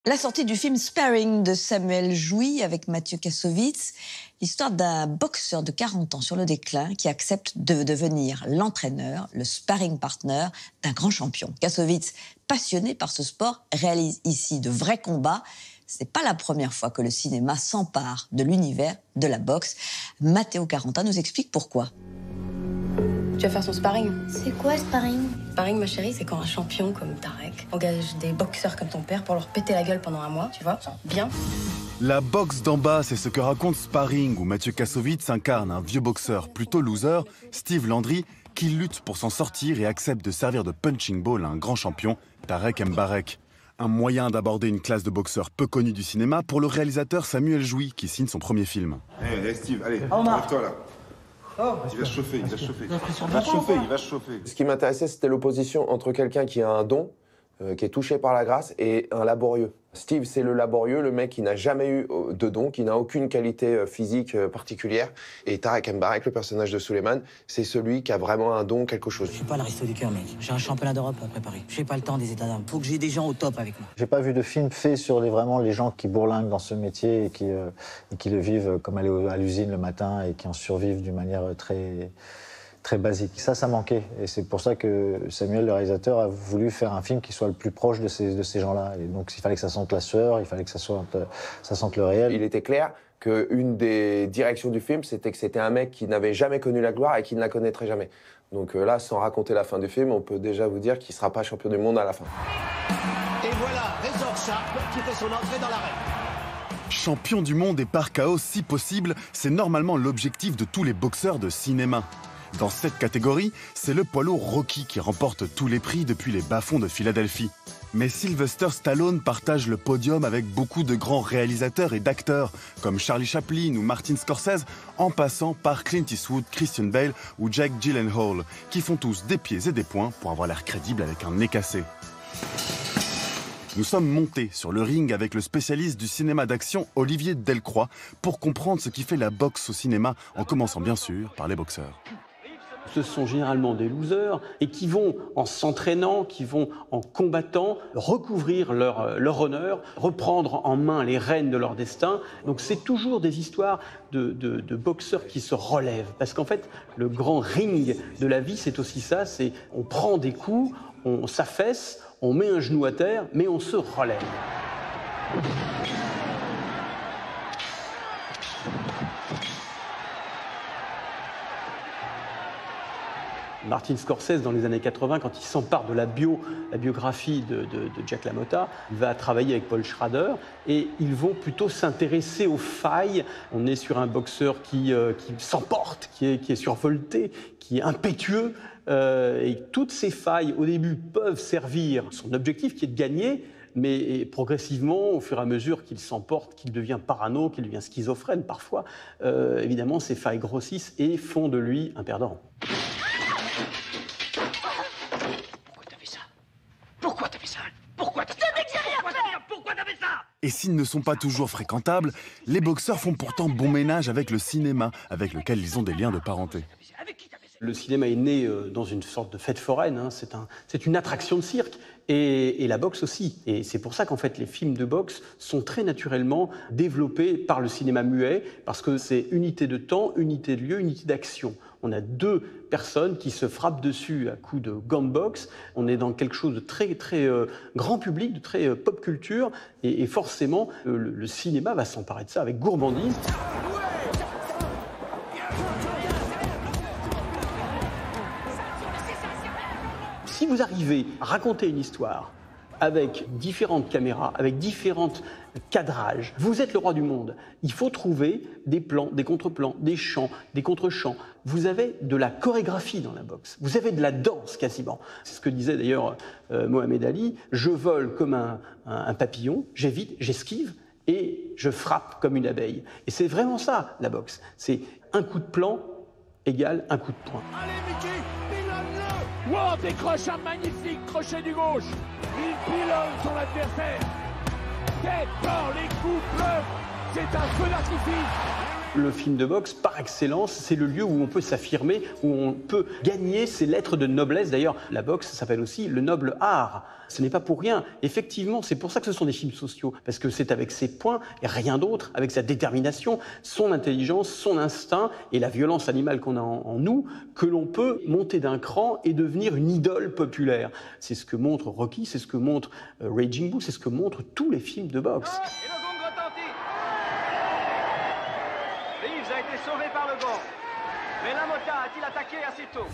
La sortie du film Sparring de Samuel Jouy avec Mathieu Kassovitz, l'histoire d'un boxeur de 40 ans sur le déclin qui accepte de devenir l'entraîneur, le sparring partner d'un grand champion. Kassovitz, passionné par ce sport, réalise ici de vrais combats. C'est pas la première fois que le cinéma s'empare de l'univers de la boxe. Matteo Caranta nous explique pourquoi. Tu vas faire son sparring. C'est quoi sparring? Sparring, ma chérie, c'est quand un champion comme Tarek engage des boxeurs comme ton père pour leur péter la gueule pendant un mois, tu vois? Bien. La boxe d'en bas, c'est ce que raconte Sparring, où Mathieu Kassovitz incarne un vieux boxeur plutôt loser, Steve Landry, qui lutte pour s'en sortir et accepte de servir de punching ball à un grand champion, Tarek Mbarek. Un moyen d'aborder une classe de boxeurs peu connue du cinéma pour le réalisateur Samuel Jouy, qui signe son premier film. Hey, Steve, allez, lève-toi là. Il va se chauffer, il va se chauffer. Il va se chauffer. Ce qui m'intéressait, c'était l'opposition entre quelqu'un qui a un don, qui est touché par la grâce, et un laborieux. Steve, c'est le laborieux, le mec qui n'a jamais eu de don, qui n'a aucune qualité physique particulière. Et Tarek Mbarek, le personnage de Souleymane, c'est celui qui a vraiment un don, quelque chose. Je suis pas l'aristo du cœur, mec. J'ai un championnat d'Europe à préparer. J'ai pas le temps des états d'âme. Faut que j'ai des gens au top avec moi. J'ai pas vu de film fait sur vraiment les gens qui bourlinguent dans ce métier et qui le vivent comme aller à l'usine le matin et qui en survivent d'une manière très basique. Ça manquait. Et c'est pour ça que Samuel, le réalisateur, a voulu faire un film qui soit le plus proche de ces gens-là. Et donc, il fallait que ça sente la sueur, il fallait que ça sente le réel. Il était clair qu'une des directions du film, c'était que c'était un mec qui n'avait jamais connu la gloire et qui ne la connaîtrait jamais. Donc là, sans raconter la fin du film, on peut déjà vous dire qu'il ne sera pas champion du monde à la fin. Et voilà, Razor Sharp qui fait son entrée dans l'arène. Champion du monde et par chaos si possible, c'est normalement l'objectif de tous les boxeurs de cinéma. Dans cette catégorie, c'est le poids lourd Rocky qui remporte tous les prix depuis les bas-fonds de Philadelphie. Mais Sylvester Stallone partage le podium avec beaucoup de grands réalisateurs et d'acteurs, comme Charlie Chaplin ou Martin Scorsese, en passant par Clint Eastwood, Christian Bale ou Jake Gyllenhaal, qui font tous des pieds et des poings pour avoir l'air crédible avec un nez cassé. Nous sommes montés sur le ring avec le spécialiste du cinéma d'action Olivier Delcroix pour comprendre ce qui fait la boxe au cinéma, en commençant bien sûr par les boxeurs. Ce sont généralement des losers et qui vont, en s'entraînant, qui vont en combattant, recouvrir leur honneur, reprendre en main les rênes de leur destin. Donc c'est toujours des histoires de boxeurs qui se relèvent. Parce qu'en fait, le grand ring de la vie, c'est aussi ça, c'est on prend des coups, on s'affaisse, on met un genou à terre, mais on se relève. Martin Scorsese, dans les années 80, quand il s'empare de la biographie de Jack LaMotta, il va travailler avec Paul Schrader et ils vont plutôt s'intéresser aux failles. On est sur un boxeur qui s'emporte, qui est survolté, qui est impétueux. Et toutes ces failles, au début, peuvent servir son objectif qui est de gagner, mais progressivement, au fur et à mesure qu'il s'emporte, qu'il devient parano, qu'il devient schizophrène parfois, évidemment, ces failles grossissent et font de lui un perdant. Et s'ils ne sont pas toujours fréquentables, les boxeurs font pourtant bon ménage avec le cinéma, avec lequel ils ont des liens de parenté. Le cinéma est né dans une sorte de fête foraine, hein. C'est une attraction de cirque, et la boxe aussi. Et c'est pour ça qu'en fait les films de boxe sont très naturellement développés par le cinéma muet, parce que c'est unité de temps, unité de lieu, unité d'action. On a deux personnes qui se frappent dessus à coups de gants de boxe. On est dans quelque chose de très grand public, de très pop culture, et forcément le cinéma va s'emparer de ça avec gourmandise. Si vous arrivez à raconter une histoire avec différentes caméras, avec différents cadrages, vous êtes le roi du monde. Il faut trouver des plans, des contre-plans, des chants, des contre-chants. Vous avez de la chorégraphie dans la boxe. Vous avez de la danse quasiment. C'est ce que disait d'ailleurs Mohamed Ali. Je vole comme un papillon, j'évite, j'esquive et je frappe comme une abeille. Et c'est vraiment ça, la boxe. C'est un coup de plan égale un coup de poing. Allez, Mickey, pilonne-le! Wow, décroche un magnifique crochet du gauche. Il pilonne son adversaire. Tête, corps, les coups pleuvent. C'est un feu d'artifice. Le film de boxe, par excellence, c'est le lieu où on peut s'affirmer, où on peut gagner ses lettres de noblesse. D'ailleurs, la boxe s'appelle aussi le noble art. Ce n'est pas pour rien. Effectivement, c'est pour ça que ce sont des films sociaux. Parce que c'est avec ses points et rien d'autre, avec sa détermination, son intelligence, son instinct et la violence animale qu'on a en nous, que l'on peut monter d'un cran et devenir une idole populaire. C'est ce que montre Rocky, c'est ce que montre Raging Bull, c'est ce que montrent tous les films de boxe. Et le gong retentit. Reeves a été sauvé par le gong. Mais Lamota a-t-il attaqué assez tôt?